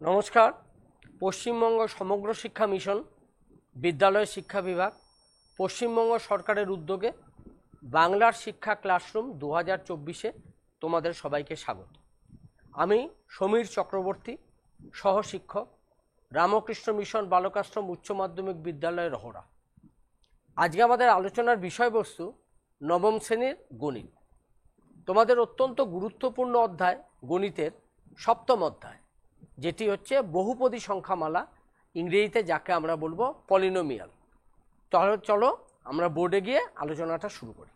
নমস্কার। পশ্চিমবঙ্গ সমগ্র শিক্ষা মিশন বিদ্যালয় শিক্ষা বিভাগ পশ্চিমবঙ্গ সরকারের উদ্যোগে বাংলার শিক্ষা ক্লাসরুম 2024-এ তোমাদের সবাইকে স্বাগত। আমি সমীর চক্রবর্তী, সহশিক্ষক, রামকৃষ্ণ মিশন বালকাশ্রম উচ্চ মাধ্যমিক বিদ্যালয় রহরা। আজকে আমাদের আলোচনার বিষয়বস্তু নবম শ্রেণীর গণিত। তোমাদের অত্যন্ত গুরুত্বপূর্ণ অধ্যায় গণিতের সপ্তম অধ্যায়, যেটি হচ্ছে বহুপদী সংখ্যামালা, ইংরেজিতে যাকে আমরা বলবো পলিনোমিয়াল। তাহলে চলো আমরা বোর্ডে গিয়ে আলোচনাটা শুরু করি।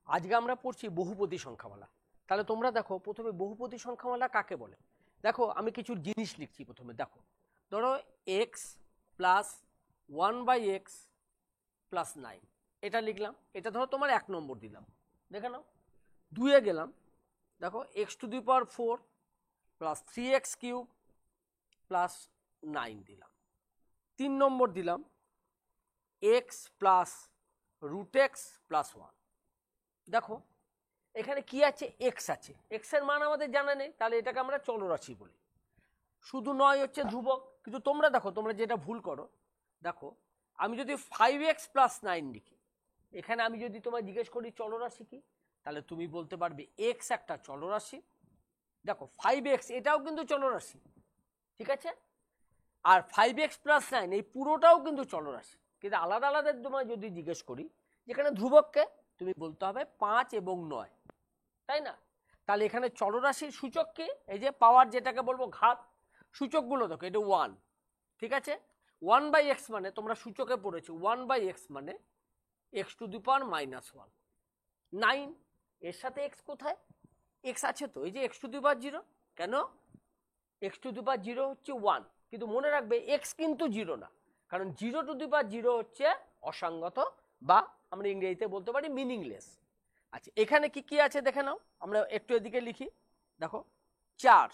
আজকে আমরা পড়ছি বহুপদী সংখ্যামালা। তাহলে তোমরা দেখো প্রথমে বহুপদী সংখ্যামালা কাকে বলে। দেখো আমি কিছু জিনিস লিখছি প্রথমে। দেখো, ধরো এক্স প্লাস 1/x প্লাস 9, এটা লিখলাম। এটা ধরো তোমার 1 নম্বর দিলাম। দেখে নাও। 2-এ গেলাম। দেখো x⁴ প্লাস 3x³ প্লাস 9 দিলাম। 3 নম্বর দিলাম x প্লাস √x প্লাস 1। দেখো এখানে কি আছে, x আছে। x এর মান আমাদের জানা নেই, তাহলে এটাকে আমরা চলরাশি বলি। শুধু নয় হচ্ছে ধ্রুবক। কিন্তু তোমরা দেখো, তোমরা যেটা ভুল করো, দেখো আমি যদি 5x প্লাস 9 লিখি, এখানে আমি যদি তোমায় জিজ্ঞেস করি চলরাশি কি, তাহলে তুমি বলতে পারবে x একটা চলরাশি। দেখো 5x এটাও কিন্তু চলরাশি, ঠিক আছে। আর 5x প্লাস 9 এই পুরোটাও কিন্তু চলরাশি। কিন্তু আলাদা আলাদা তোমায় যদি জিজ্ঞেস করি, যেখানে ধ্রুবককে তুমি বলতে হবে 5 এবং 9, তাই না। তাহলে এখানে চলরাশির সূচক কি, এই যে পাওয়ার যেটাকে বলবো ঘাত, সূচকগুলো দেখো, এটা 1, ঠিক আছে। 1/x মানে তোমরা সূচকে পড়েছো, 1/x মানে x⁻⁻1। 9 এর সাথে x কোথায়, x আছে তো, এই যে x⁻0। কেন, x⁻0 হচ্ছে 1, কিন্তু মনে রাখবে x কিন্তু 0 না, কারণ 0⁻0 হচ্ছে অসঙ্গত, বা আমরা ইংরেজিতে বলতে পারি মিনিংলেস। আচ্ছা, এখানে কি কি আছে দেখে নাও। আমরা একটু এদিকে লিখি। দেখো 4,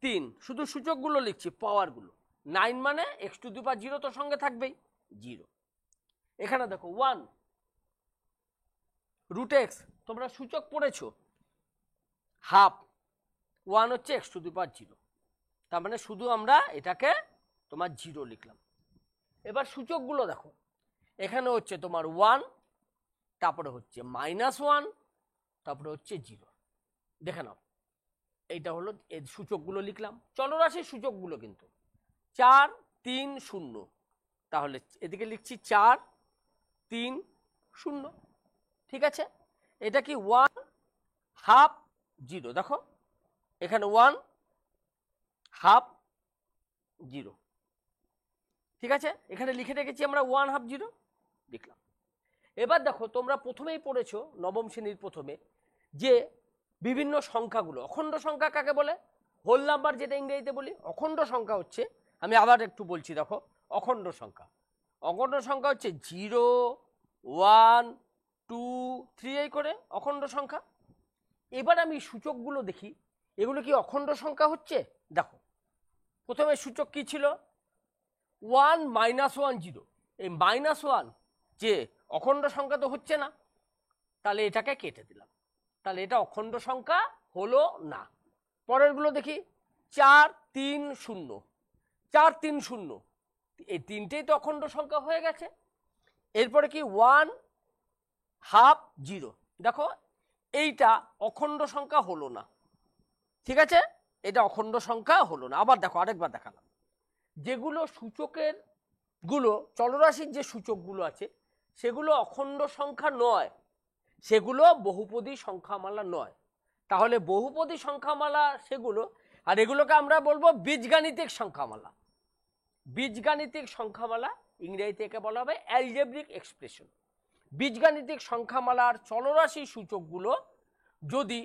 3, শুধু সূচকগুলো লিখছি, পাওয়ারগুলো। 9 মানে x⁻0 তো সঙ্গে থাকবেই, 0। এখানে দেখো 1 √x, তোমরা সূচক পড়েছো, হাফ। 1 হচ্ছে x⁻0, তার মানে শুধু আমরা এটাকে তোমার 0 লিখলাম। এবার সূচকগুলো দেখো, এখানে হচ্ছে তোমার 1, তারপরে হচ্ছে -1, তারপরে হচ্ছে 0। দেখে নাও, এইটা হলো এই সূচকগুলো লিখলাম, চলরাশির সূচকগুলো কিন্তু 4, 3, 0। তাহলে এদিকে লিখছি 4, 3, 0, ঠিক আছে। এটা কি 1 হাফ 0, দেখো এখানে 1 হাফ 0, ঠিক আছে। এখানে লিখে রেখেছি আমরা 1 হাফ 0 লিখলাম। এবার দেখো, তোমরা প্রথমেই পড়েছো নবম শ্রেণীর প্রথমে যে বিভিন্ন সংখ্যাগুলো, অখণ্ড সংখ্যা কাকে বলে, হোল নাম্বার যেটা ইংরেজিতে বলি। অখণ্ড সংখ্যা হচ্ছে, আমি আবার একটু বলছি, দেখো অখণ্ড সংখ্যা হচ্ছে 0, 1, 2, 3 এই করে অখণ্ড সংখ্যা। এবার আমি সূচকগুলো দেখি, এগুলো কি অখণ্ড সংখ্যা হচ্ছে। দেখো প্রথমে সূচক কি ছিল, 1 -1 0। এই -1 যে অখণ্ড সংখ্যা তো হচ্ছে না, তাহলে এটাকে কেটে দিলাম, তাহলে এটা অখণ্ড সংখ্যা হলো না। পরেরগুলো দেখি, 4, 3, 0, 4, 3, 0, এই তিনটেই তো অখণ্ড সংখ্যা হয়ে গেছে। এরপরে কি 1 হাফ 0, দেখো এইটা অখণ্ড সংখ্যা হলো না, ঠিক আছে, এটা অখণ্ড সংখ্যা হলো না। আবার দেখো, আরেকবার দেখালাম, যেগুলো সূচকের গুলো, চলরাশির যে সূচকগুলো আছে সেগুলো অখণ্ড সংখ্যা নয়, সেগুলো বহুপদী সংখ্যামালা নয়। তাহলে বহুপদী সংখ্যামালা সেগুলো, আর এগুলোকে আমরা বলবো বীজগাণিতিক সংখ্যামালা। বীজগাণিতিক সংখ্যামালা ইংরেজিতে একে বলা হবে অ্যালজেব্রিক এক্সপ্রেশন। বীজগাণিতিক সংখ্যামালার চলরাশি সূচকগুলো যদি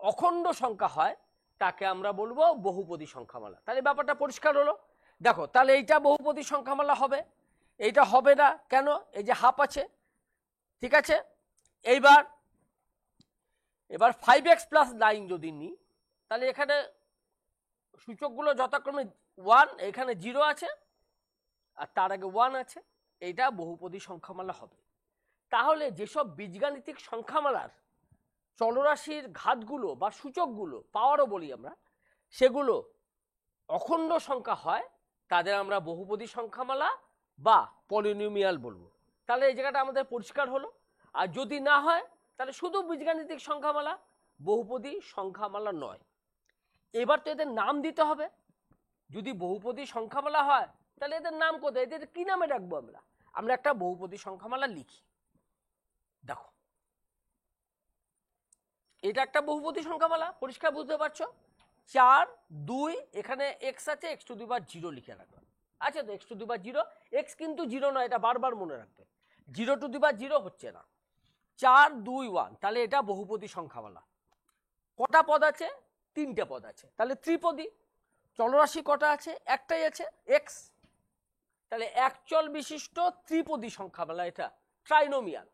অখণ্ড সংখ্যা হয়, তাকে আমরা বলবো বহুপদী সংখ্যামালা। তাহলে ব্যাপারটা পরিষ্কার হলো। দেখো, তাহলে এইটা বহুপদী সংখ্যামালা হবে, এইটা হবে না কেন, এই যে হাফ আছে, ঠিক আছে। এবার 5x প্লাস 9 যদি নিই, তাহলে এখানে সূচকগুলো যথাক্রমে 1, এখানে 0 আছে, আর তার আগে 1 আছে, এইটা বহুপদী সংখ্যামালা হবে। তাহলে যেসব বীজগাণিতিক সংখ্যামালার চলরাশির ঘাতগুলো বা সূচকগুলো পাওয়ারও বলি আমরা, সেগুলো অখণ্ড সংখ্যা হয় তাদের আমরা বহুপদী সংখ্যামালা বা পলিনোমিয়াল বলবো। তাহলে এই জায়গাটা আমাদের পরিষ্কার হলো। আর যদি না হয় তাহলে শুধু বীজগাণিতিক সংখ্যামালা, বহুপদী সংখ্যামালা নয়। এবার তো এদের নাম দিতে হবে। যদি বহুপদী সংখ্যামালা হয় তাহলে এদের নাম কোথায়, এদের কি নামে রাখবো আমরা? আমরা একটা বহুপদী সংখ্যামালা লিখি। দেখো এটা একটা বহুপদী সংখ্যামালা, পরিষ্কার বুঝতে পারছো? 4 2, এখানে এক্স আছে, এক্স টু দি পাওয়ার 0 লিখে রাখবে। আচ্ছা, তো x to the power 0, x কিন্তু 0 নয়, এটা বারবার মনে রাখবে। 0 টু দি পাওয়ার 0 হচ্ছে না। 4 2 1, তাহলে এটা বহুপদী সংখ্যামালা। কটা পদ আছে? 3টে পদ আছে, তাহলে ত্রিপদী। চলরাশি কটা আছে? একটাই আছে, এক্স। তাহলে একচল বিশিষ্ট ত্রিপদী সংখ্যামালা, এটা ট্রাইনোমিয়াল।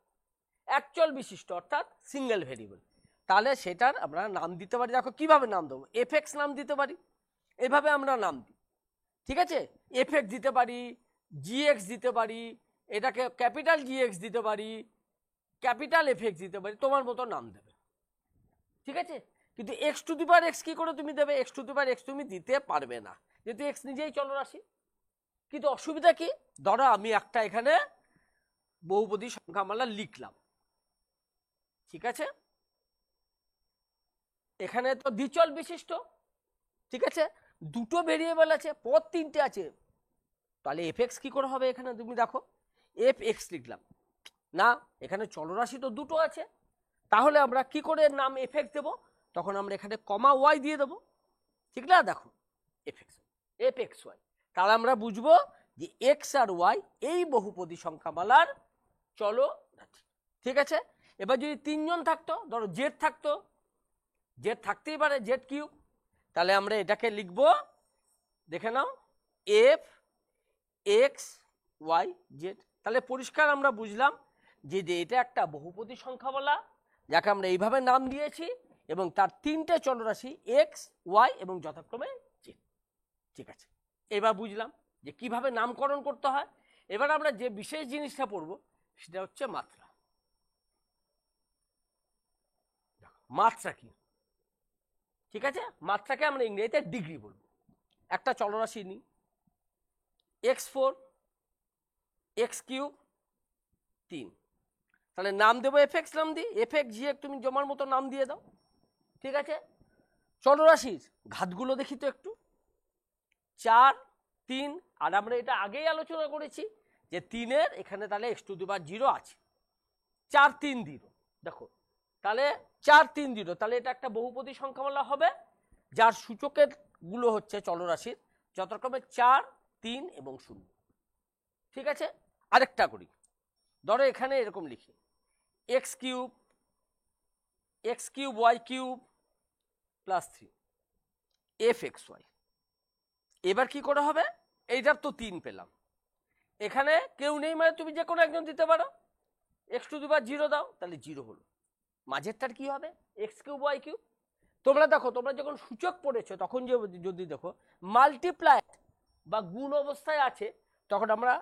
একচল বিশিষ্ট অর্থাৎ সিঙ্গেল ভেরিয়েবল। তাহলে সেটার আমরা নাম দিতে পারি। দেখো কিভাবে নাম দেবো, এফএক্স নাম দিতে পারি, এভাবে আমরা নাম দিই। ঠিক আছে, এফএক্স দিতে পারি, জিএক্স দিতে পারি, এটাকে ক্যাপিটাল জিএক্স দিতে পারি, ক্যাপিটাল এফএক্স দিতে পারি, তোমার মতো নাম দেবে। ঠিক আছে, কিন্তু x to the power x কি করে তুমি দেবে? X to the power x তুমি দিতে পারবে না, যেহেতু এক্স নিজেই চলরাশি। কিন্তু অসুবিধা কি? ধরো আমি একটা এখানে বহুপদী সংখ্যামালা লিখলাম, ঠিক আছে, এখানে তো দ্বিচল বিশিষ্ট, ঠিক আছে, দুটো ভেরিয়েবল আছে, পদ 3টে আছে, তাহলে এফ এক্স কি করে হবে? এখানে তুমি দেখো এফ এক্স লিখলাম না, এখানে চলরাশি তো দুটো আছে, তাহলে আমরা কি করে নাম এফ এক্স দেবো? তখন আমরা এখানে কমা ওয়াই দিয়ে দেবো, ঠিক না? দেখো F X, F X Y, তাহলে আমরা বুঝবো যে এক্স আর ওয়াই এই বহুপদী সংখ্যামালার চলো। ঠিক আছে, এবার যদি 3জন থাকতো, ধরো জেড থাকতো, জেড থাকতেই পারে, জেড কিউব, তাহলে আমরা এটাকে লিখব, দেখে নাও, এফ এক্স ওয়াই জেড। তাহলে পরিষ্কার আমরা বুঝলাম যে এটা একটা বহুপদী সংখ্যামালা, যাকে আমরা এইভাবে নাম দিয়েছি, এবং তার 3টে চলরাশি এক্স ওয়াই এবং যথাক্রমে জেড। ঠিক আছে, এবার বুঝলাম যে কিভাবে নামকরণ করতে হয়। এবার আমরা যে বিশেষ জিনিসটা পড়ব সেটা হচ্ছে মাত্রা। মাত্রা কি? ঠিক আছে, মাত্রাকে আমরা ইংরেজিতে ডিগ্রি বলবো। একটা চলরাশি নিই, x4 x3 3, তাহলে নাম দেবো এফ এক্স, নাম দিই এফ এক্স জি এক্স, তুমি জমার মতো নাম দিয়ে দাও। ঠিক আছে, চলরাশির ঘাতগুলো দেখি তো একটু, 4 3, আর আমরা এটা আগেই আলোচনা করেছি যে 3-এর এখানে তাহলে এক্স টু দি পাওয়ার 0 আছে, 4 3 0, দেখো তাহলে 4 3 0, তাহলে এটা একটা বহুপদী সংখ্যামালা হবে যার সূচকের গুলো হচ্ছে চলরাশির যথাক্রমে 4 3 এবং 0। ঠিক আছে, আরেকটা করি, ধরো এখানে এরকম লিখি X cube Y cube plus 3 F X Y. এবার কি করে হবে? এইটার তো 3 পেলাম, এখানে কেউ নেই মানে তুমি যে কোনো একজন দিতে পারো, এক্স টু দি পাওয়ার 0 দাও, তাহলে 0 হলো। মাঝেরটার কি হবে? X cube Y cube. তোমরা দেখো, তোমরা যখন সূচক পড়েছো তখন যদি দেখো মাল্টিপ্লাই বা গুণ অবস্থায় আছে, তখন আমরা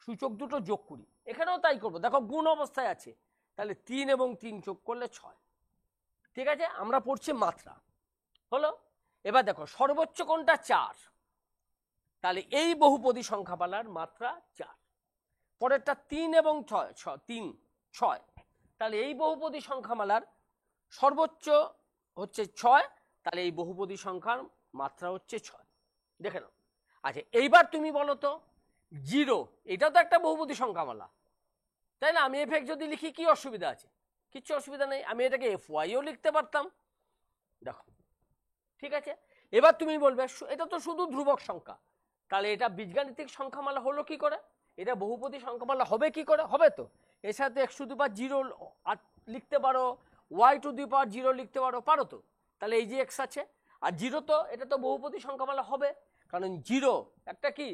সূচক দুটো যোগ করি, এখানেও তাই করবো। দেখো গুণ অবস্থায় আছে, তাহলে 3 এবং 3 যোগ করলে 6। ঠিক আছে, আমরা পড়ছি মাত্রা হলো। এবার দেখো সর্বোচ্চ কোনটা? 4, তাহলে এই বহুপদী সংখ্যামালার মাত্রা 4। পরেরটা 3 এবং 6 3 6, তাহলে এই বহুপদী সংখ্যামালার সর্বোচ্চ হচ্ছে 6, তাহলে এই বহুপদী সংখ্যার মাত্রা হচ্ছে 6। দেখে নাও। আচ্ছা, এইবার তুমি বলো তো 0, এটা তো একটা বহুপদী সংখ্যামালা, তাই না? আমি এফ এক্স যদি লিখি কি অসুবিধা আছে? কিচ্ছু অসুবিধা নেই, আমি এটাকে এফ ওয়াইও লিখতে পারতাম। দেখো, ঠিক আছে, এবার তুমি বলবে এটা তো শুধু ধ্রুবক সংখ্যা, তাহলে এটা বীজগাণিতিক সংখ্যামালা হলো কি করে? এটা বহুপদী সংখ্যামালা হবে কি করে? হবে তো এর সাথে এক্স টু দি পাওয়ার 0 লিখতে পারো, ওয়াই টু দি পাওয়ার 0 লিখতে পারো, পারো তো? তাহলে এই যে এক্স আছে আর 0, তো এটা তো বহুপদী সংখ্যামালা হবে, কারণ 0 একটা কি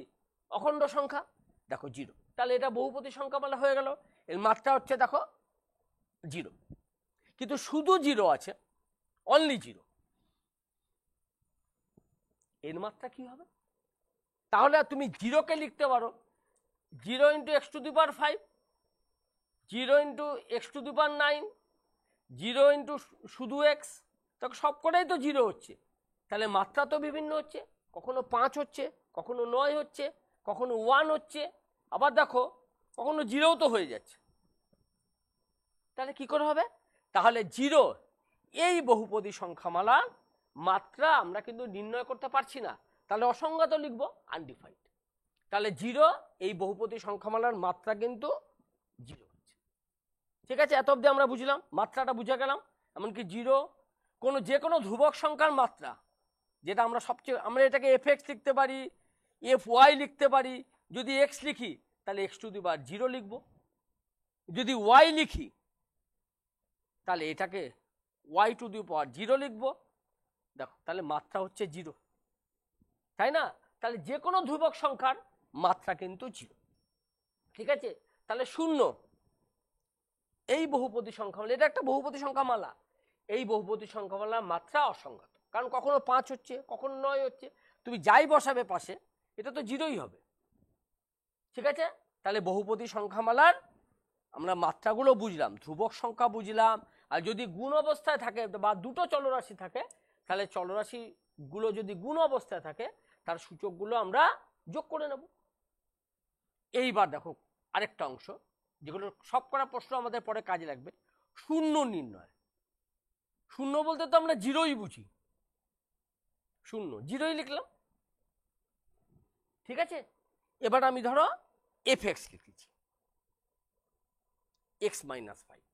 অখণ্ড সংখ্যা। দেখো 0, তাহলে এটা বহুপদী সংখ্যামালা হয়ে গেল। এর মাত্রা হচ্ছে দেখো 0, কিন্তু শুধু 0 আছে, অনলি 0, এর মাত্রা কি হবে? তাহলে তুমি 0-কে লিখতে পারো 0 into x to the power 5, 0 into x to the power 9, zero into শুধু এক্স, তখন সবকটাই তো জিরো হচ্ছে, তাহলে মাত্রা তো বিভিন্ন হচ্ছে, কখনো 5 হচ্ছে, কখনো 9 হচ্ছে, কখনো 1 হচ্ছে, আবার দেখো কখনো জিরোও তো হয়ে যাচ্ছে। তাহলে কি করে হবে? তাহলে জিরো এই বহুপদী সংখ্যামালার মাত্রা আমরা কিন্তু নির্ণয় করতে পারছি না, তাহলে অসংজ্ঞাত লিখব আনডিফাইন্ড। তাহলে জিরো এই বহুপদী সংখ্যামালার মাত্রা কিন্তু জিরো হচ্ছে। ঠিক আছে, এত অবধি আমরা বুঝলাম, মাত্রাটা বুঝে গেলাম। এমনকি জিরো যে কোনো ধ্রুবক সংখ্যার মাত্রা, যেটা আমরা এটাকে এফ এক্স লিখতে পারি, এফ ওয়াই লিখতে পারি। যদি এক্স লিখি তাহলে X to the power zero লিখব, যদি ওয়াই লিখি তাহলে এটাকে Y to the power zero লিখব। দেখো তাহলে মাত্রা হচ্ছে জিরো, তাই না? তাহলে যে কোনো ধ্রুবক সংখ্যার মাত্রা কিন্তু জিরো। ঠিক আছে, তাহলে শূন্য এই বহুপদী সংখ্যামালা, এটা একটা বহুপদী সংখ্যামালা, এই বহুপদী সংখ্যামালার মাত্রা অসংজ্ঞাত, কারণ কখনো 5 হচ্ছে, কখনো 9 হচ্ছে, তুমি যাই বসাবে পাশে এটা তো জিরোই হবে। ঠিক আছে, তাহলে বহুপদী সংখ্যামালার আমরা মাত্রাগুলো বুঝলাম, ধ্রুবক সংখ্যা বুঝলাম, আর যদি গুণ অবস্থায় থাকে বা দুটো চলরাশি থাকে, তাহলে চলরাশিগুলো যদি গুণ অবস্থায় থাকে তার সূচকগুলো আমরা যোগ করে নেব। এইবার দেখো আরেকটা অংশ, যেগুলো সব করা প্রশ্ন আমাদের পরে কাজে লাগবে, শূন্য নির্ণয়। শূন্য বলতে তো আমরা জিরোই বুঝি, শূন্য জিরোই লিখলাম। ঠিক আছে, এবার আমি ধরো এফ এক্স লিখেছি, এক্স মাইনাস 5।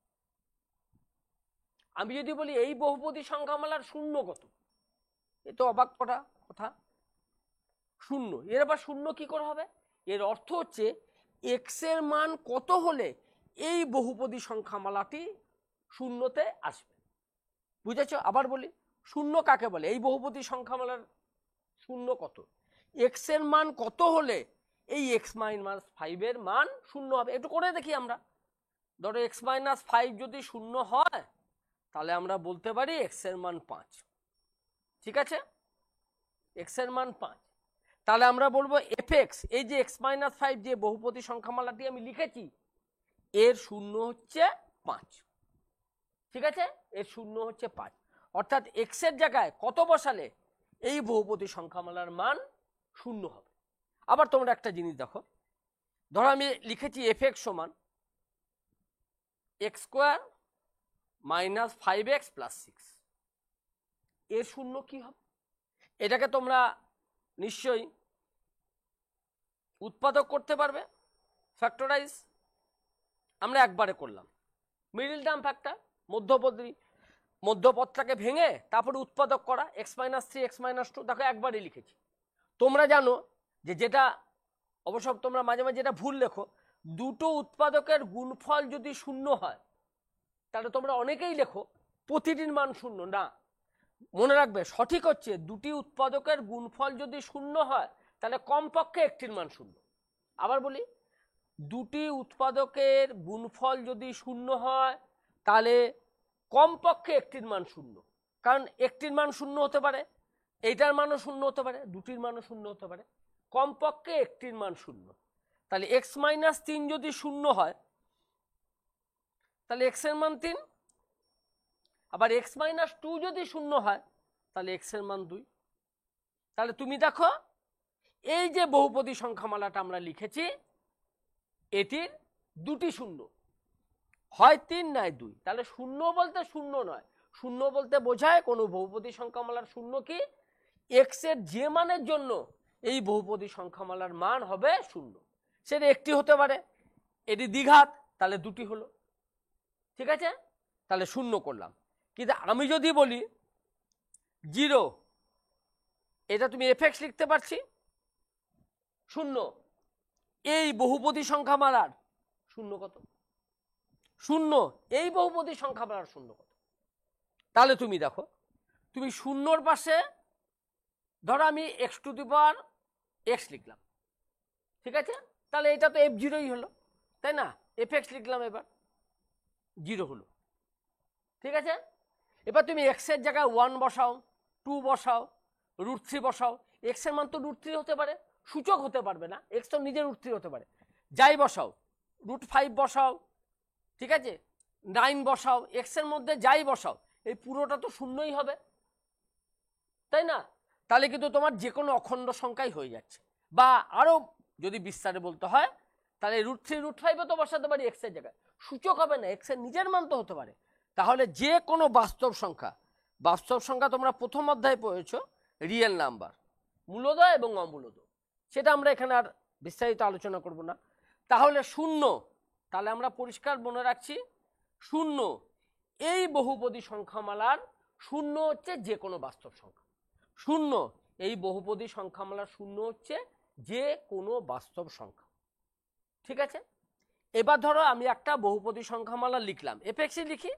আমি যদি বলি এই বহুপদী সংখ্যামালার শূন্য কত, এ তো অবাক করা কথা। শূন্য, এর আবার শূন্য কি করে হবে? এর অর্থ হচ্ছে এক্স এর মান কত হলে এই বহুপদী সংখ্যামালাটি শূন্যতে আসবে। বুঝেছো? আবার বলি, শূন্য কাকে বলে? এই বহুপদী সংখ্যামালার শূন্য কত, এক্স এর মান কত হলে এই এক্স মাইনাস 5 এর মান শূন্য হবে। একটু করে দেখি আমরা, ধরো এক্স মাইনাস 5 যদি শূন্য হয় তাহলে আমরা বলতে পারি এক্স এর মান 5। ঠিক আছে, এক্স এর মান 5, তাহলে আমরা বলবো এফ এক্স, এই যে এক্স মাইনাস 5 যে বহুপদী সংখ্যামালাটি আমি লিখেছি, এর শূন্য হচ্ছে 5। ঠিক আছে, এর শূন্য হচ্ছে 5, অর্থাৎ এক্স এর জায়গায় কত বসালে এই বহুপদী সংখ্যামালার মান শূন্য হবে। আবার তোমরা একটা জিনিস দেখো, ধরো আমি লিখেছি এফ এক্স সমান x square minus 5x plus 6, এর শূন্য কি হবে? এটাকে তোমরা নিশ্চয়ই উৎপাদক করতে পারবে, ফ্যাক্টরাইজ। আমরা একবারে করলাম, মিডিল টার্ম ফ্যাক্টর, মধ্যপদটাকে ভেঙে তারপরে উৎপাদক করা, এক্স মাইনাস 3 এক্স মাইনাস 2, দেখো একবারে লিখেছি। তোমরা জানো যে যেটা অবশ্য তোমরা মাঝে মাঝে যেটা ভুল লেখো, দুটো উৎপাদকের গুণফল যদি শূন্য হয় তাহলে তোমরা অনেকেই লেখো প্রতিটির মান শূন্য। না, মনে রাখবে সঠিক হচ্ছে দুটি উৎপাদকের গুণফল যদি শূন্য হয় তাহলে কমপক্ষে একটির মান শূন্য। আবার বলি, দুটি উৎপাদকের গুণফল যদি শূন্য হয় তাহলে কমপক্ষে একটির মান শূন্য, কারণ একটির মান শূন্য হতে পারে, এইটার মানও শূন্য হতে পারে, দুটির মানও শূন্য হতে পারে, কমপক্ষে একটির মান শূন্য। তাহলে এক্স মাইনাস 3 যদি শূন্য হয় তাহলে এক্স এর মান 3, আবার এক্স মাইনাস 2 যদি শূন্য হয় তাহলে এক্স এর মান 2। তাহলে তুমি দেখো এই যে বহুপদী সংখ্যামালাটা আমরা লিখেছি, এটির দুটি শূন্য, হয় 3 নয় 2। তাহলে শূন্য বলতে শূন্য নয়, শূন্য বলতে বোঝায় কোনো বহুপদী সংখ্যামালার শূন্য কি, এক্স এর যে মানের জন্য এই বহুপদী সংখ্যামালার মান হবে শূন্য। সেটা একটি হতে পারে, এটি দ্বিঘাত, তাহলে দুটি হলো। ঠিক আছে, তাহলে শূন্য করলাম। কিন্তু আমি যদি বলি জিরো, এটা তুমি এফ এক্স লিখতে পারছি, শূন্য এই বহুপদী সংখ্যামালার শূন্য কত, শূন্য এই বহুপদী সংখ্যামালার শূন্য কত। তাহলে তুমি দেখো, তুমি শূন্যর পাশে ধরো আমি x to the power x লিখলাম, ঠিক আছে, তাহলে এটা তো এফ জিরোই হলো, তাই না? এফ এক্স লিখলাম, এবার জিরো হলো। ঠিক আছে, এবার তুমি এক্স এর জায়গায় 1 বসাও, 2 বসাও, √3 বসাও। এক্স এর মান তো √3 হতে পারে, সূচক হতে পারবে না, এক্স তো নিজে √3 হতে পারে। যাই বসাও, √5 বসাও, ঠিক আছে, 9 বসাও, এক্স এর মধ্যে যাই বসাও, এই পুরোটা তো শূন্যই হবে, তাই না? তাহলে কিন্তু তোমার যে কোনো অখণ্ড সংখ্যাই হয়ে যাচ্ছে। বা আরো যদি বিস্তারে বলতে হয় তাহলে √3 √5 তো বসাতে পারি এক্স এর জায়গায়, সূচক হবে না, এক্স এর নিজের মান তো হতে পারে। তাহলে যে কোনো বাস্তব সংখ্যা তোমরা প্রথম অধ্যায়ে পড়েছো, রিয়েল নাম্বার, মূলদয় এবং অমূলদয়, সেটা আমরা এখানে আর বিস্তারিত আলোচনা করব না। তাহলে শূন্য, তাহলে আমরা পরিষ্কার মনে রাখছি শূন্য এই বহুপদী সংখ্যামালার শূন্য হচ্ছে যে কোনো বাস্তব সংখ্যা। শূন্য এই বহুপদী সংখ্যামালার শূন্য হচ্ছে যে কোনো বাস্তব সংখ্যা, ঠিক আছে? এবার ধরো আমি একটা বহুপদী সংখ্যামালা লিখলাম, এফএক্সই লিখি,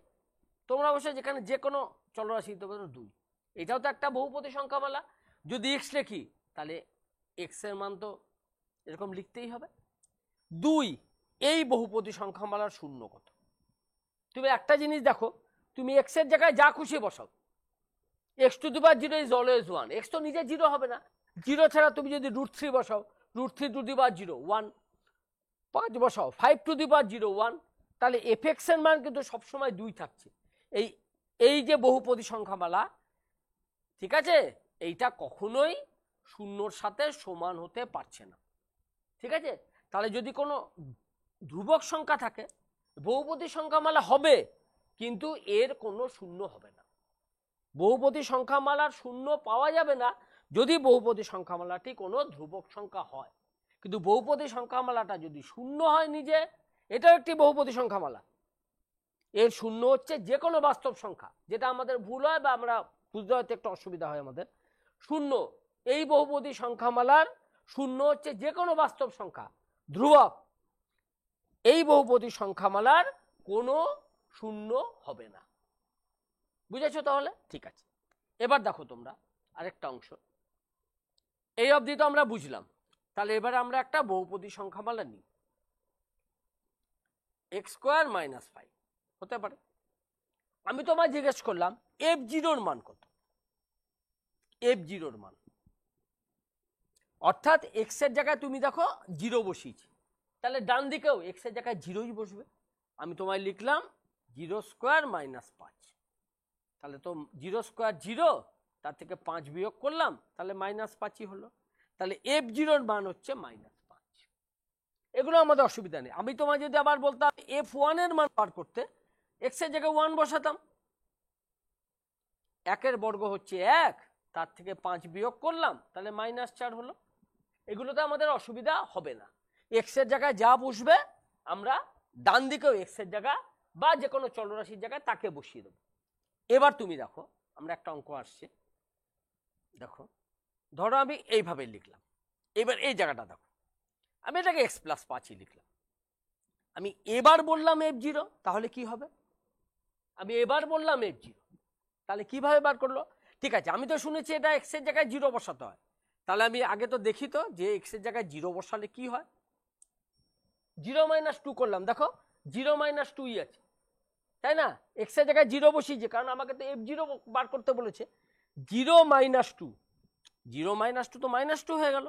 তোমরা অবশ্যই যেখানে যে কোনো চলরাশি দিতে পারো 2, এটাও তো একটা বহুপদী সংখ্যামালা। যদি এক্স লিখি তাহলে এক্স এর মান তো এরকম লিখতেই হবে। 2 এই বহুপদী সংখ্যামালার শূন্য কত? তুমি একটা জিনিস দেখো, তুমি এক্স এর জায়গায় যা খুশি বসাও, x⁻0 ইজ অলওয়েজ 1, এক্স তো নিজে 0 হবে না, 0 ছাড়া তুমি যদি √3 বসাও, √3 1, 5 বসাও 5 1, তাহলে এফএক্স এর মান কিন্তু সবসময় 2 থাকছে। এই যে বহুপদী সংখ্যামালা, ঠিক আছে, এইটা কখনোই শূন্যর সাথে সমান হতে পারছে না, ঠিক আছে? তাহলে যদি কোনো ধ্রুবক সংখ্যা থাকে, বহুপদী সংখ্যামালা হবে কিন্তু এর কোনো শূন্য হবে না। বহুপদী সংখ্যামালার শূন্য পাওয়া যাবে না যদি বহুপদী সংখ্যামালাটি কোনো ধ্রুবক সংখ্যা হয়। কিন্তু বহুপদী সংখ্যামালাটা যদি শূন্য হয় নিজে, এটাও একটি বহুপদী সংখ্যামালা, এর শূন্য হচ্ছে যে কোনো বাস্তব সংখ্যা, যেটা আমাদের ভুল হয় বা আমরা বুঝতে হয়তো একটু অসুবিধা হয় আমাদের। শূন্য এই বহুপদী সংখ্যামালার শূন্য হচ্ছে যে কোনো বাস্তব সংখ্যা, ধ্রুবক এই বহুপদী সংখ্যামালার কোনো শূন্য হবে না। বুঝেছো তাহলে? ঠিক আছে, এবার দেখো তোমরা আরেকটা অংশ, এই অবধি তো আমরা বুঝলাম। তাহলে এবারে আমরা একটা বহুপদী সংখ্যামালা নিই, x² - 5 হতে পারে। আমি তোমায় জিজ্ঞেস করলাম f0 মান কত, f0 মান, অর্থাৎ এক্স এর জায়গায় তুমি দেখো 0 বসিয়েছি, তাহলে ডান দিকেও এক্স এর জায়গায় 0ই বসবে। আমি তোমায় লিখলাম 0² - 5, তাহলে তো 0² 0, তার থেকে 5 বিয়োগ করলাম, তাহলে -5ই হলো। তাহলে f0 মান হচ্ছে -5। এগুলো আমাদের অসুবিধা নেই। আমি তোমায় যদি আবার বলতাম f1 এর মান বার করতে, এক্স এর জায়গায় 1 বসাতাম, 1 এর বর্গ হচ্ছে 1, তার থেকে 5 বিয়োগ করলাম, তাহলে -4 হলো। এগুলোতে আমাদের অসুবিধা হবে না। এক্স এর জায়গায় যা বসবে আমরা ডান দিকেও এক্স এর জায়গা বা যে কোনো চলরাশির জায়গায় তাকে বসিয়ে দেবো। এবার তুমি দেখো আমরা একটা অঙ্ক আসছে, দেখো ধরো আমি এইভাবে লিখলাম, এবার এই জায়গাটা দেখো, আমি এটাকে x+5ই লিখলাম। আমি এবার বললাম f0, তাহলে কি হবে? আমি এবার বললাম f0, তাহলে কিভাবে বার করলো? ঠিক আছে, আমি তো শুনেছি এটা এক্স এর জায়গায় 0 বসাতে হয়, তাহলে আমি আগে তো দেখি তো যে এক্স এর জায়গায় 0 বসালে কি হয়। 0 - 2 করলাম, দেখো 0 - 2ই আছে, তাই না? এক্স এর জায়গায় 0 বসিয়েছে কারণ আমাকে তো f0 বার করতে বলেছে। 0 - 2, 0 - 2 তো -2 হয়ে গেল।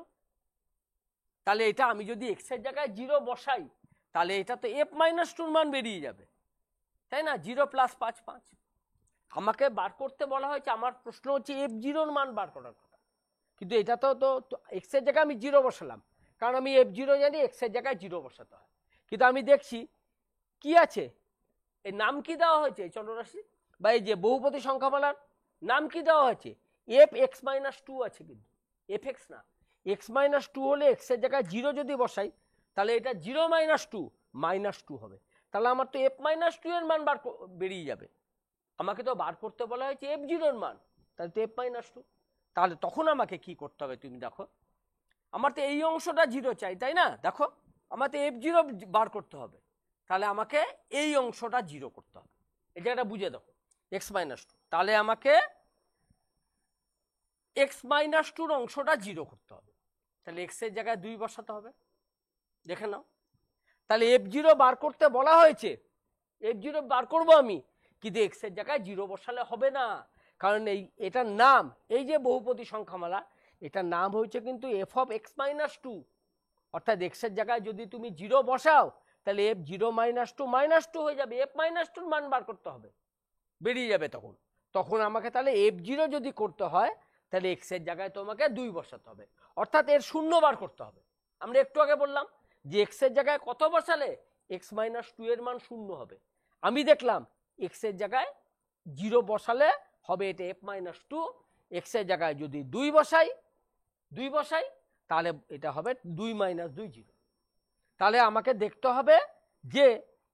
তাহলে এটা আমি যদি এক্স এর জায়গায় 0 বসাই তাহলে এটা তো f-2 মান বেরিয়ে যাবে, তাই না? 0 + 5 5, আমাকে বার করতে বলা হয়েছে, আমার প্রশ্ন হচ্ছে f0 মান বার করার কথা, কিন্তু এটা তো এক্স এর জায়গায় আমি 0 বসালাম কারণ আমি f0 জানি এক্স এর জায়গায় 0 বসাতে হয়। কিন্তু আমি দেখছি কি আছে, এই নাম কি দেওয়া হয়েছে, এই চলরাশি বা এই যে বহুপদী সংখ্যামালার নাম কি দেওয়া হয়েছে, f(x-2) আছে, কিন্তু fx না। x-2 হলে এক্স এর জায়গায় 0 যদি বসাই তাহলে এটা 0 - 2 -2 হবে, তাহলে আমার তো f-2 এর মান বেরিয়ে যাবে। আমাকে তো বার করতে বলা হয়েছে f0 এর মান, তাহলে তো f-2। তাহলে তখন আমাকে কি করতে হবে তুমি দেখো, আমার তো এই অংশটা 0 চাই, তাই না? দেখো আমার তো f0 বার করতে হবে, তাহলে আমাকে এই অংশটা 0 করতে হবে, এই জায়গাটা বুঝে দেখো x-2, তাহলে আমাকে x-2 অংশটা 0 করতে হবে, তাহলে x এর জায়গায় 2 বসাতে হবে, দেখে নাও। তাহলে f0 বার করতে বলা হয়েছে, f0 বার করব আমি, কিন্তু x এর জায়গায় 0 বসালে হবে না, কারণ এটার নাম, এই যে বহুপদী সংখ্যামালা, এটার নাম হয়েছে কিন্তু f(x-2), অর্থাৎ x এর জায়গায় যদি তুমি 0 বসাও তাহলে এফ জিরো -2 হয়ে যাবে, এফ -2 মান বার করতে হবে, বেরিয়ে যাবে তখন। তখন আমাকে তাহলে এফ জিরো যদি করতে হয় তাহলে এক্স এর জায়গায় তোমাকে 2 বসাতে হবে, অর্থাৎ এর শূন্য বার করতে হবে। আমরা একটু আগে বললাম যে এক্স এর জায়গায় কত বসালে এক্স -2 এর মান 0 হবে। আমি দেখলাম এক্স এর জায়গায় 0 বসালে হবে এটা এফ -2, এক্স এর জায়গায় যদি 2 বসাই তাহলে এটা হবে 2 - 2 0। তাহলে আমাকে দেখতে হবে যে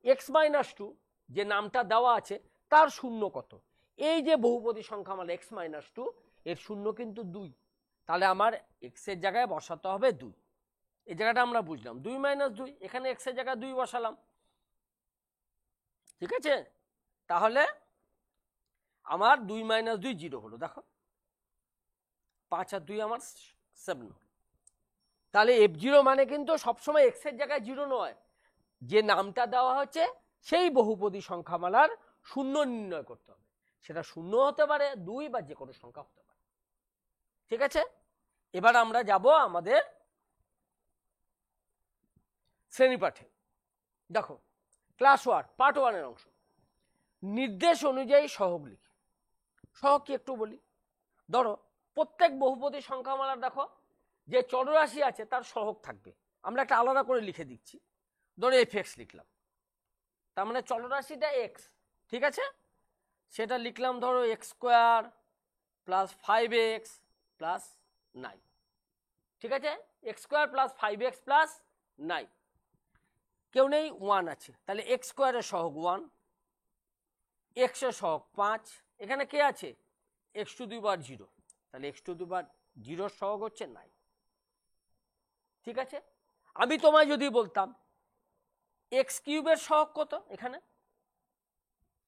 এক্স -2 যে নামটা দেওয়া আছে তার শূন্য কত। এই যে বহুপদী সংখ্যা আমার এক্স -2 এর শূন্য কিন্তু 2, তাহলে আমার এক্স এর জায়গায় বসাতে হবে 2। এই জায়গাটা আমরা বুঝলাম 2 - 2, এখানে এক্স এর জায়গায় 2 বসালাম, ঠিক আছে। তাহলে আমার 2 - 2 0 হলো, দেখো 5 আর 2 আমার 7 হলো। তাহলে এফ জিরো মানে কিন্তু সবসময় এক্স এর জায়গায় 0 নয়, যে নামটা দেওয়া হচ্ছে সেই বহুপদী সংখ্যামালার শূন্য নির্ণয় করতে হবে, সেটা শূন্য হতে পারে 2 বা যে কোনো সংখ্যা হতে পারে, ঠিক আছে। এবার আমরা যাব আমাদের শ্রেণীপাঠে। দেখো ক্লাস 1 পার্ট 1 এর অংশ, নির্দেশ অনুযায়ী সহগ লিখি। সহগ কি একটু বলি। ধরো প্রত্যেক বহুপদী সংখ্যামালার দেখো যে চলরাশি আছে তার সহগ থাকবে, আমরা একটা আলাদা করে লিখে দিচ্ছি। ধরো এফ এক্স লিখলাম, তার মানে চলরাশিটা এক্স, ঠিক আছে। সেটা লিখলাম ধরো x² + 5x + 9, ঠিক আছে। x² + 5x + 9, কেউ নেই 1 আছে, তাহলে x² এর সহগ 1, x এর সহগ 5, এখানে কে আছে x⁴0, তাহলে x⁴0 সহগ হচ্ছে 9, ঠিক আছে। আমি তোমায় যদি বলতাম x³ এর সহগ কত, এখানে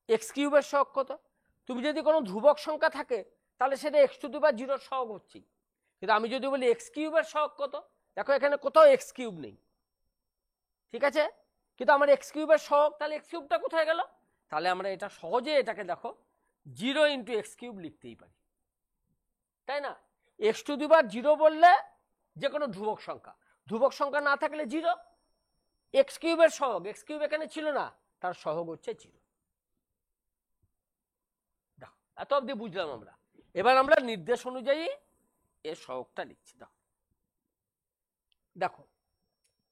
x³ এর সহগ কত, তুমি যদি কোনো ধ্রুবক সংখ্যা থাকে তাহলে সেটা x⁴0 সহগ হচ্ছে, কিন্তু আমি যদি বলি x³ এর সহগ কত, দেখো এখানে কোথাও x³ নেই, ঠিক আছে, কিন্তু আমার x³ এর সহগ, তাহলে x³ কোথায় গেল, তাহলে আমরা এটা সহজে এটাকে দেখো 0 × x³ লিখতেই পারি, তাই না। x⁴0 বললে যে কোনো ধ্রুবক সংখ্যা না থাকলে 0, x³ এর সহগ, x³ এখানে ছিল না, তার সহগ হচ্ছে 0। দেখো এত অবধি বুঝলাম আমরা। এবার আমরা নির্দেশ অনুযায়ী এর সহগটা লিখছি। দেখো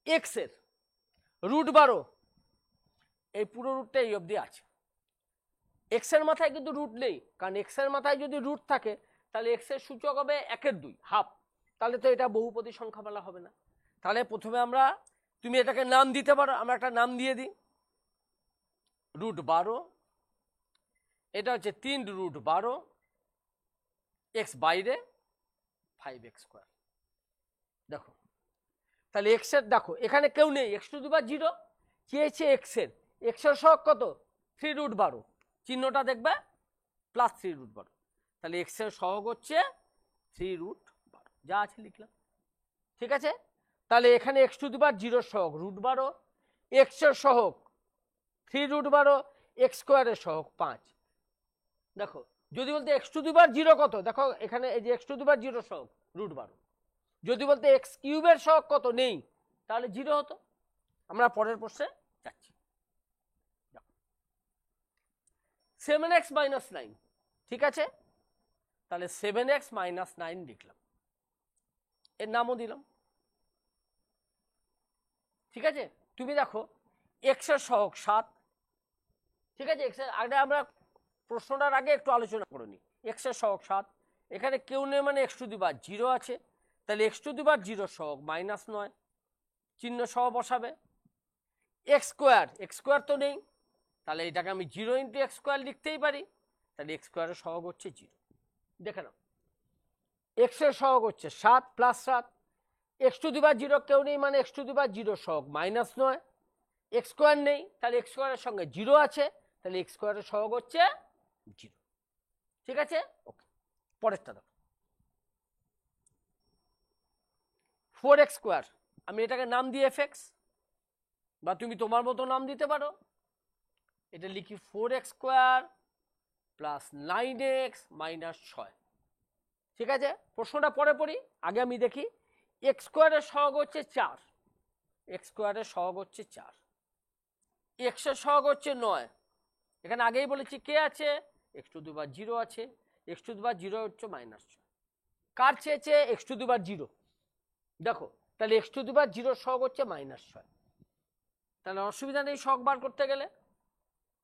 এক্স এর √12, এই পুরো রুটটা এই অবধি আছে, এক্স এর মাথায় কিন্তু রুট নেই, কারণ এক্স এর মাথায় যদি রুট থাকে তাহলে এক্স এর সূচক হবে 1/2, হাফ, তাহলে তো এটা বহুপদী সংখ্যামালা হবে না। তাহলে প্রথমে আমরা, তুমি এটাকে নাম দিতে পারো, আমরা একটা নাম দিয়ে দিই √12, এটা হচ্ছে 3√12, এক্স বাইরে 5x²। দেখো তাহলে এক্স এর, দেখো এখানে কেউ নেই, x⁴0 কি হয়েছে এক্স এর সহগ কত 3√12, চিহ্নটা দেখবে +3√12, তাহলে এক্স এর সহগ হচ্ছে 3√12, যা আছে লিখলাম, ঠিক আছে। তাহলে এখানে x⁴0 সহগ √12, এক্স এর সহগ 3√12, x² এর সহগ 5। দেখো যদি বলতে x⁴0 কত, দেখো এখানে এই যে x⁴0 সহগ √12, যদি বলতে x³ এর সহগ কত নেই, তাহলে 0 হতো। আমরা পরের প্রশ্নে যাচ্ছি। 7x - 9, ঠিক আছে, তাহলে 7x - 9 লিখলাম, এর নামও দিলাম, ঠিক আছে। তুমি দেখো এক্স এর সহগ 7, ঠিক আছে, এক্স এর আগে আমরা প্রশ্নটার আগে একটু আলোচনা করে নিই। এক্স এর সহগ 7, এখানে কেউ নেই মানে x⁴0 আছে, তাহলে x⁴0 সহগ -9, চিহ্ন সহ বসাবে। x² তো নেই, তাহলে এটাকে আমি 0 × x² লিখতেই পারি, তাহলে x² এর সহগ হচ্ছে 0। দেখে নাও এক্স এর সহগ হচ্ছে 7 + 7, x⁴0 কেউ নেই মানে x⁴0 সহগ -9, x² নেই তাহলে x² এর সঙ্গে 0 আছে, তাহলে x² এর সহগ হচ্ছে 0, ঠিক আছে। ওকে, পরেরটা দেখো 4x², আমি এটাকে নাম দিই fx, বা তুমি তোমার মতো নাম দিতে পারো, এটা লিখি 4x² + 9x - 6, ঠিক আছে। প্রশ্নটা পরে পড়ি, আগে আমি দেখি x² এর সহগ হচ্ছে 4, x² এর সহগ হচ্ছে 4, এক্স এর সহগ হচ্ছে 9, এখানে আগেই বলেছি কে আছে, এক্স টু দি পাওয়ার 0 আছে, এক্স টু দি পাওয়ার 0 হচ্ছে -6। কার চেয়েছে, এক্স টু দি পাওয়ার 0। দেখো তাহলে এক্স টু দি পাওয়ার 0 সহগ হচ্ছে -6, তাহলে অসুবিধা নেই সহগ বার করতে গেলে।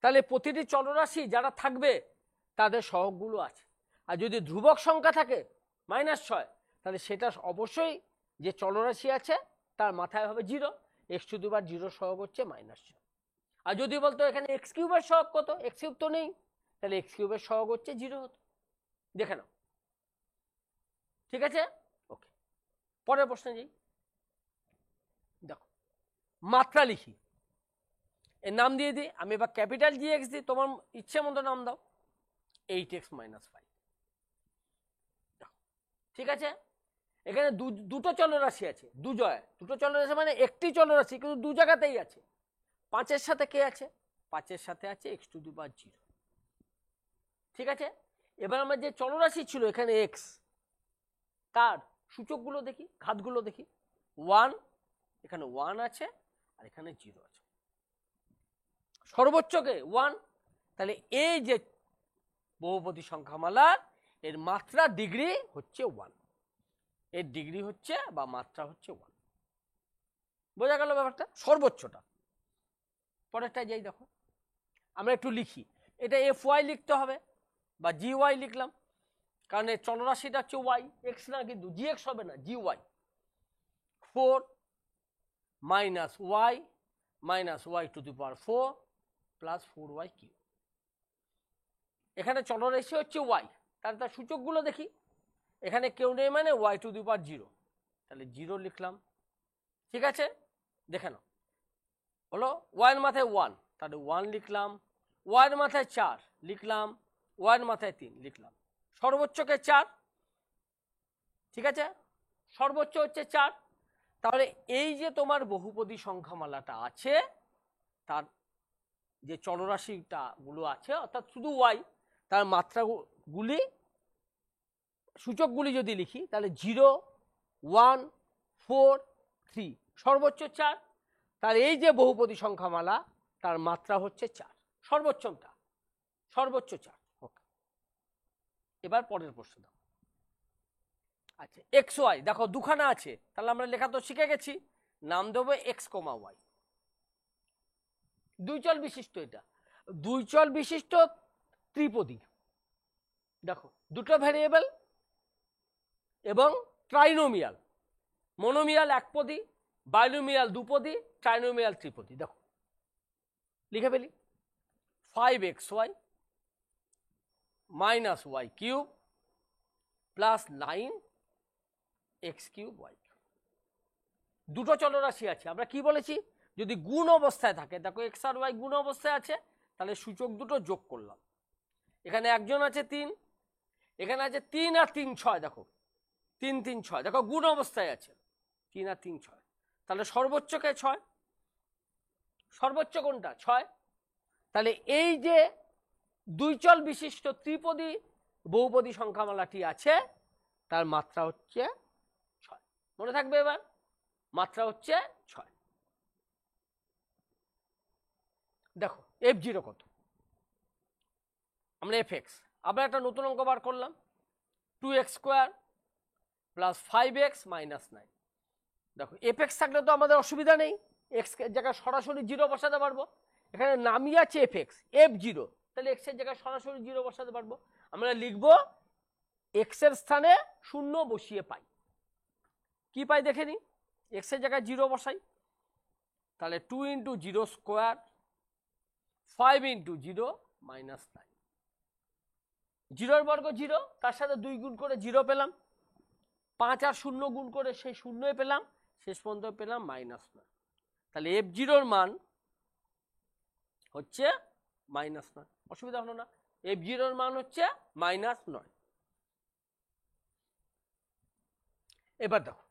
তাহলে প্রতিটি চলরাশি যারা থাকবে তাদের সহগগুলো আছে, আর যদি ধ্রুবক সংখ্যা থাকে -6, তাহলে সেটা অবশ্যই যে চলরাশি আছে তার মাথায় হবে 0, এক্স টু দি পাওয়ার 0 সহগ হচ্ছে -6। আর যদি বলতো এখানে এক্স কিউবের সহগ কত, এক্স কিউব তো নেই, তাহলে এক্স কিউবের সহগ হচ্ছে 0 হতো। দেখে নাও, ঠিক আছে, ওকে। পরের প্রশ্নে যাই। দেখো মাত্রা লিখি, এর নাম দিয়ে দিই আমি, এবার ক্যাপিটাল জি এক্স দিই, তোমার ইচ্ছে মতো নাম দাও, 8x - 5। ঠিক আছে, এখানে দুটো চলরাশি আছে, দুটো চলরাশি মানে একটি চলরাশি কিন্তু দু জায়গাতেই আছে। 5-এর সাথে কে আছে, 5-এর সাথে আছে এক্স টু দি পাওয়ার 0। ঠিক আছে, এবার আমার যে চলরাশি ছিল এখানে এক্স, তার সূচকগুলো দেখি, ঘাতগুলো দেখি। 1, এখানে 1 আছে আর এখানে 0 আছে, সর্বোচ্চকে 1। তাহলে এই যে বহুপদী সংখ্যামালা, এর মাত্রা ডিগ্রি হচ্ছে 1, এর ডিগ্রি হচ্ছে বা মাত্রা হচ্ছে 1। বোঝা গেল ব্যাপারটা, সর্বোচ্চটা। পরেরটা যাই, দেখো আমরা একটু লিখি, এটা এফ ওয়াই লিখতে হবে বা জি ওয়াই লিখলাম, কারণ এর চলরাশিটা হচ্ছে ওয়াই, এক্স না কিন্তু, জি এক্স হবে না, G Y. 4 - y to the power 4 plus 4y cube. এখানে চলরাশি হচ্ছে ওয়াই, তাহলে তার সূচকগুলো দেখি। এখানে কেউ নেই মানে y টু দি পাওয়ার 0, তাহলে 0 লিখলাম। ঠিক আছে, দেখে নাও, হলো y এর মাথায় 1, তাহলে 1 লিখলাম, y এর মাথায় 4 লিখলাম, y এর মাথায় 3 লিখলাম, সর্বোচ্চকে 4। ঠিক আছে, সর্বোচ্চ হচ্ছে 4। তাহলে এই যে তোমার বহুপদী সংখ্যামালাটা আছে, তার যে চলরাশিটা গুলো আছে অর্থাৎ শুধু ওয়াই, তার মাত্রাগুলি সূচকগুলি যদি লিখি তাহলে 0, 1, 4, 3, সর্বোচ্চ 4। তার এই যে বহুপদী সংখ্যামালা তার মাত্রা হচ্ছে 4, সর্বোচ্চটা সর্বোচ্চ 4। ওকে, এবার পরের প্রশ্ন দাও। আচ্ছা, এক্স ওয়াই দেখো দুখানা আছে, তাহলে আমরা লেখা তো শিখে গেছি, নাম দেবো এক্স কমা ওয়াই। দুই চল বিশিষ্ট, এটা দুই চল বিশিষ্ট ত্রিপদী। দেখো দুটো ভ্যারিয়েবল এবং ট্রাইনোমিয়াল, মনোমিয়াল একপদী, বাইনোমিয়াল দুপদী, ট্রাইনোমিয়াল ত্রিপদী। দেখো লিখে ফেলি, 5xy minus y cube plus 9x cube y. দুটো চলরাশি আছে, আমরা কি বলেছি, যদি গুণ অবস্থায় থাকে, দেখো এক্স আর ওয়াই গুণ অবস্থায় আছে, তাহলে সূচক দুটো যোগ করলাম। এখানে একজন আছে 3, এখানে আছে 3 আর 3 6, দেখো 3 3 6, দেখো গুণ অবস্থায় আছে 3 আর 3 6, তাহলে সর্বোচ্চকে 6, সর্বোচ্চ কোনটা 6। তাহলে এই যে দুই চল বিশিষ্ট ত্রিপদী বহুপদী সংখ্যামালাটি আছে তার মাত্রা হচ্ছে 6, মনে থাকবে এবার, মাত্রা হচ্ছে 6। দেখো f0 কত, আমরা fx, আমরা একটা নতুন অঙ্ক বার করলাম, 2x² প্লাস 5x মাইনাস 9। দেখো fx থাকলে তো আমাদের অসুবিধা নেই, এক্স এর জায়গায় সরাসরি 0 বসাতে পারবো। এখানে নামই আছে fx, f0, তাহলে x এর জায়গায় সরাসরি 0 বসাতে পারবো। আমরা লিখব x এর স্থানে 0 বসিয়ে পাই, কি পাই দেখে নি, x এর জায়গায় 0 বসাই, তাহলে 2 × 0² 5 × 0 মাইনাস 9। 0 বর্গ 0, তার সাথে 2 গুণ করে 0 পেলাম, 5 আর 0 গুণ করে সেই 0 পেলাম, শেষ পর্যন্ত পেলাম -9। তাহলে f0 এর মান হচ্ছে -9, অসুবিধা হলো না, f0 এর মান হচ্ছে -9। এবার দেখো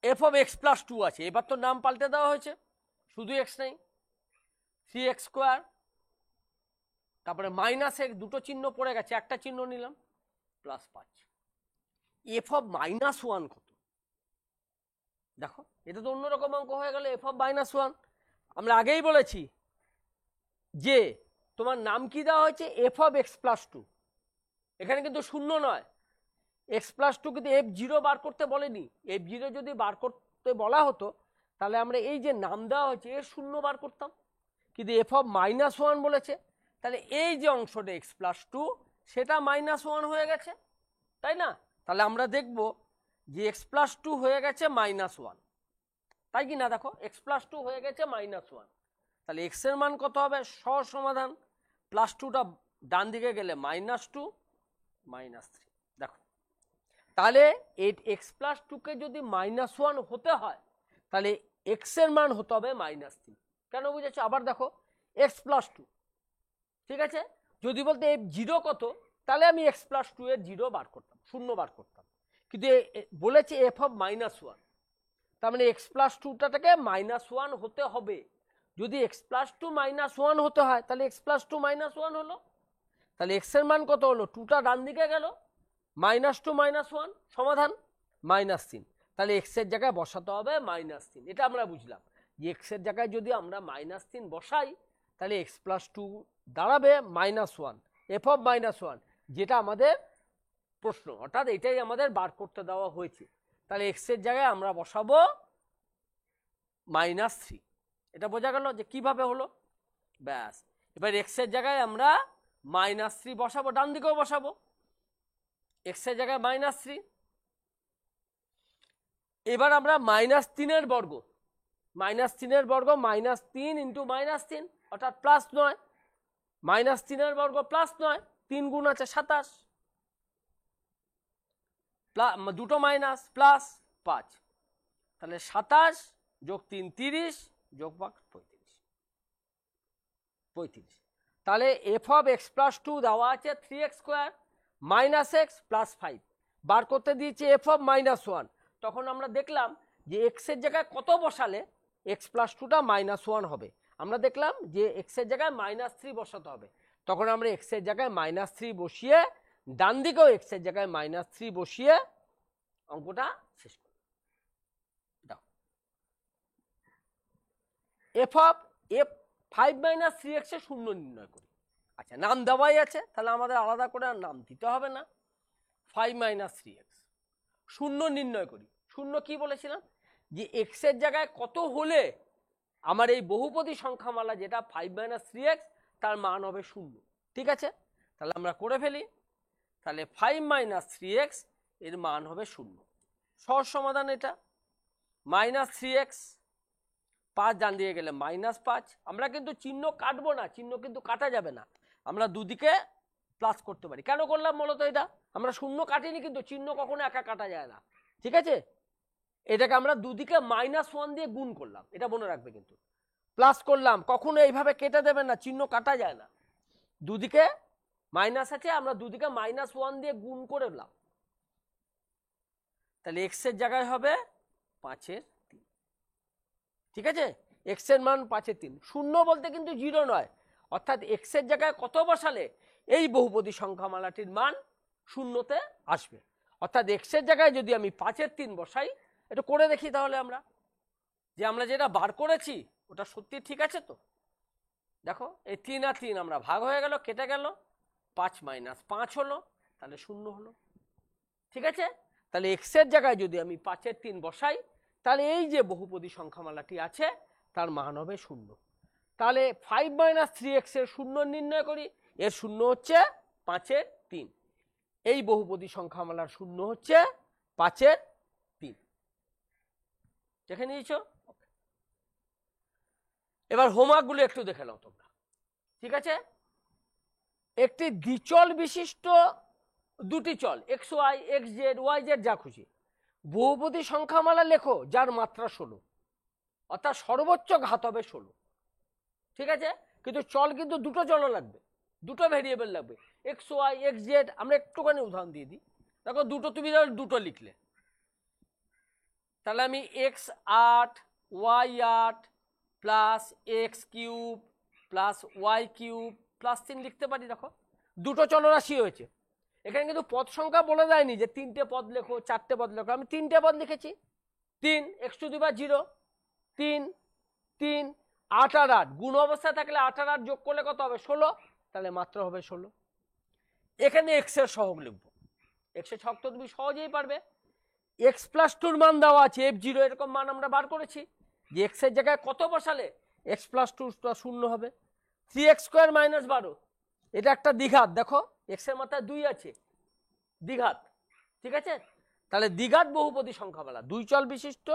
f of x plus 2 আছে, এবার তো নাম পাল্টে দেওয়া হয়েছে, শুধু x নেই, 3x², তারপরে -x, দুটো চিহ্ন পড়ে গেছে, একটা চিহ্ন নিলাম, প্লাস 5। f of -1 কত, দেখো এটা তো অন্যরকম অঙ্ক হয়ে গেল, f of -1, আমরা আগেই বলেছি যে তোমার নাম কি দেওয়া হয়েছে f of x plus two, এখানে কিন্তু শূন্য নয়, এক্স প্লাস টু কিন্তু এফ জিরো বার করতে বলেনি। এফ জিরো যদি বার করতে বলা হতো তাহলে আমরা এই যে নাম দেওয়া হয়েছে এর শূন্য বার করতাম, কিন্তু এফ অফ মাইনাস ওয়ান বলেছে, তাহলে এই যে অংশটা এক্স প্লাস টু সেটা মাইনাস ওয়ান হয়ে গেছে, তাই না? তাহলে আমরা দেখব যে এক্স প্লাস টু হয়ে গেছে মাইনাস ওয়ান, তাই কি না? দেখো এক্স প্লাস টু হয়ে গেছে মাইনাস ওয়ান, তাহলে এক্স এর মান কত হবে? সহজ সমাধান, প্লাস টুটা ডান দিকে গেলে মাইনাস টু মাইনাস থ্রি। দেখো তাহলে এই এক্স প্লাস টুকে যদি মাইনাস ওয়ান হতে হয় তাহলে এক্স এর মান হতে হবে মাইনাস থ্রি। কেন বুঝেছো? আবার দেখো এক্স প্লাস টু, ঠিক আছে, যদি বলতে এফ জিরো কত তাহলে আমি এক্স প্লাস টু এর জিরো বার করতাম, শূন্য বার করতাম, কিন্তু বলেছে এফ অফ মাইনাস ওয়ান, তার মানে এক্স প্লাস টুটাকে মাইনাস ওয়ান হতে হবে। যদি x plus two minus one হতে হয় তাহলে x plus two minus one হলো, তাহলে এক্স এর মান কত হলো? টুটা ডান দিকে গেল, মাইনাস টু মাইনাস ওয়ান, সমাধান মাইনাস তিন, তাহলে এক্স এর জায়গায় বসাতে হবে মাইনাস তিন। এটা আমরা বুঝলাম যে এক্স এর জায়গায় যদি আমরা মাইনাস তিন বসাই তাহলে এক্স প্লাস টু দাঁড়াবে minus one, F of minus one, যেটা আমাদের প্রশ্ন, অর্থাৎ এটাই আমাদের বার করতে দেওয়া হয়েছে। তাহলে এক্স এর জায়গায় আমরা বসাবো মাইনাস থ্রি। এটা বোঝা গেল যে কিভাবে হলো? ব্যাস, এবার এক্স এর জায়গায় আমরা মাইনাস থ্রি বসাবো, ডান দিকেও বসাবো, এক্স এর জায়গায় মাইনাস থ্রি। এবার আমরা মাইনাস তিনের বর্গ, মাইনাস তিনের বর্গ মাইনাস তিন ইন্টু মাইনাস তিন অর্থাৎ প্লাস নয়, মাইনাস তিনের বর্গ প্লাস নয়, তিন গুণ আছে 27, দুটো মাইনাস প্লাস 5, তাহলে 27 যোগ 3 30 যোগ 5 35। তাহলে f of x plus two দেওয়া আছে 3x square minus x plus 5, বার করতে দিয়েছে এফ অফ মাইনাস ওয়ান। তখন আমরা দেখলাম যে এক্স এর জায়গায় কত বসালে এক্স প্লাস টুটা মাইনাস ওয়ান হবে। আমরা দেখলাম যে এক্স এর জায়গায় মাইনাস থ্রি বসাতে হবে, তখন আমরা এক্স এর জায়গায় মাইনাস থ্রি বসিয়ে ডান দিকেও এক্স এর জায়গায় মাইনাস থ্রি বসিয়ে অঙ্কটা শেষ করি। দাও F of F five minus three x এর শূন্য নির্ণয় করি। আচ্ছা, নাম দেওয়াই আছে তাহলে আমাদের আলাদা করে আর নাম দিতে হবে না। ফাইভ মাইনাস থ্রি এক্স শূন্য নির্ণয় করি। শূন্য কি বলেছিলাম? যে এক্স এর জায়গায় কত হলে আমার এই বহুপদী সংখ্যামালা যেটা ফাইভ মাইনাস থ্রি এক্স তার মান হবে শূন্য। ঠিক আছে, তাহলে আমরা করে ফেলি। তাহলে ফাইভ মাইনাস থ্রি এক্স এর মান হবে শূন্য। সহজ সমাধান এটা। মাইনাস থ্রি এক্স, পাঁচ ডান দিয়ে গেলে মাইনাস পাঁচ। আমরা কিন্তু চিহ্ন কাটবো না, চিহ্ন কিন্তু কাটা যাবে না, আমরা দুদিকে প্লাস করতে পারি। কেন করলাম মূলত এটা? আমরা শূন্য কাটিনি, কিন্তু চিহ্ন কখনো একা কাটা যায় না। ঠিক আছে, এটাকে আমরা দুদিকে মাইনাস ওয়ান দিয়ে গুণ করলাম, এটা মনে রাখবে। কিন্তু প্লাস করলাম, কখনো এইভাবে কেটে দেবেন না, চিহ্ন কাটা যায় না। দুদিকে মাইনাস আছে, আমরা দুদিকে মাইনাস ওয়ান দিয়ে গুণ করে দিলাম। তাহলে এক্স এর জায়গায় হবে 5/3। ঠিক আছে, এক্স এর মান 5/3। শূন্য বলতে কিন্তু জিরো নয়, অর্থাৎ এক্স এর জায়গায় কত বসালে এই বহুপদী সংখ্যামালাটির মান শূন্যতে আসবে। অর্থাৎ এক্স এর জায়গায় যদি আমি 5/3 বসাই, এটা করে দেখি তাহলে আমরা যে আমরা যেটা বার করেছি ওটা সত্যি ঠিক আছে তো। দেখো এই 3 আর 3 আমরা ভাগ হয়ে গেল, কেটে গেল, 5 মাইনাস 5 হলো, তাহলে শূন্য হলো। ঠিক আছে, তাহলে এক্স এর জায়গায় যদি আমি 5/3 বসাই তাহলে এই যে বহুপদী সংখ্যামালাটি আছে তার মান হবে শূন্য। তাহলে 5 মাইনাস থ্রি এক্স এর শূন্য নির্ণয় করি। এর শূন্য হচ্ছে 5/3। এই বহুপদী সংখ্যামালার শূন্য হচ্ছে 5/3। দেখে নিয়েছো? এবার হোমওয়ার্কগুলো একটু দেখে নাও তোমরা। ঠিক আছে, একটি দ্বিচল বিশিষ্ট দুটি চল x y, x z, y z যা খুশি বহুপদী সংখ্যামালা লেখো যার মাত্রা 16, অর্থাৎ সর্বোচ্চ ঘাত হবে 16। ঠিক আছে, কিন্তু চল কিন্তু দুটো চল লাগবে, দুটো ভেরিয়েবল লাগবে, এক্স ওয়াই, এক্স জেড। আমরা একটুখানি উদাহরণ দিয়ে দিই। দেখো দুটো, তুমি দুটো লিখলে, তাহলে আমি x 8 y 8 plus x cube plus y cube plus 3 লিখতে পারি। দেখো দুটো চলরাশি হয়েছে। এখানে কিন্তু পদ সংখ্যা বলে দেয়নি যে 3টে পদ লেখো, 4টে পদ লেখো। আমি 3টে পদ লিখেছি। 3 x টু দি পাওয়ার 0, 3 3 8 আর 8 গুণ অবস্থায় থাকলে 8 আর 8 যোগ করলে কত হবে 16, তাহলে মাত্র হবে 16। এখানে এক্স এর সহগ লিখবো। এক্স এর সহগ তো তুমি সহজেই পারবে, এক্স প্লাস টুর মান দেওয়া আছে f0, এরকম মান আমরা বার করেছি যে এক্স এর জায়গায় কত বসালে এক্স প্লাস টু 0 হবে। 3x স্কোয়ার মাইনাস 12, এটা একটা দ্বিঘাত, দেখো এক্স এর মাথায় 2 আছে, দ্বিঘাত, ঠিক আছে। তাহলে দ্বিঘাত বহুপদী সংখ্যামালা, 2 চল বিশিষ্ট,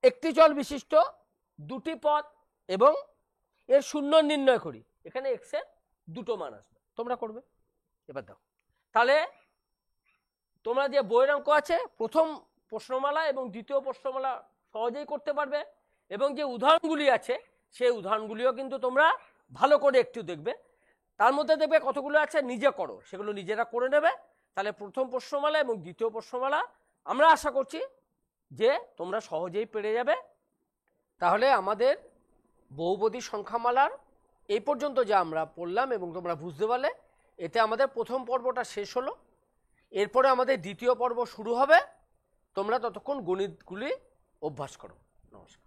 একটি চল বিশিষ্ট, দুটি পদ, এবং এর শূন্য নির্ণয় করি। এখানে এক্স এর দুটো মান আসবে, তোমরা করবে। এবার দেখো, তাহলে তোমরা যে বইয়ের অঙ্ক আছে প্রথম প্রশ্নমালা এবং দ্বিতীয় প্রশ্নমালা সহজেই করতে পারবে, এবং যে উদাহরণগুলি আছে সেই উদাহরণগুলিও কিন্তু তোমরা ভালো করে একটু দেখবে, তার মধ্যে দেখবে কতগুলো আছে নিজে করো, সেগুলো নিজেরা করে নেবে। তাহলে প্রথম প্রশ্নমালা এবং দ্বিতীয় প্রশ্নমালা আমরা আশা করছি যে তোমরা সহজেই পেরে যাবে। তাহলে আমাদের বহুপদী সংখ্যামালার এই পর্যন্ত যা আমরা পড়লাম এবং তোমরা বুঝতে পারলে, এতে আমাদের প্রথম পর্বটা শেষ হলো। এরপরে আমাদের দ্বিতীয় পর্ব শুরু হবে, তোমরা ততক্ষণ গণিতগুলি অভ্যাস করো। নমস্কার।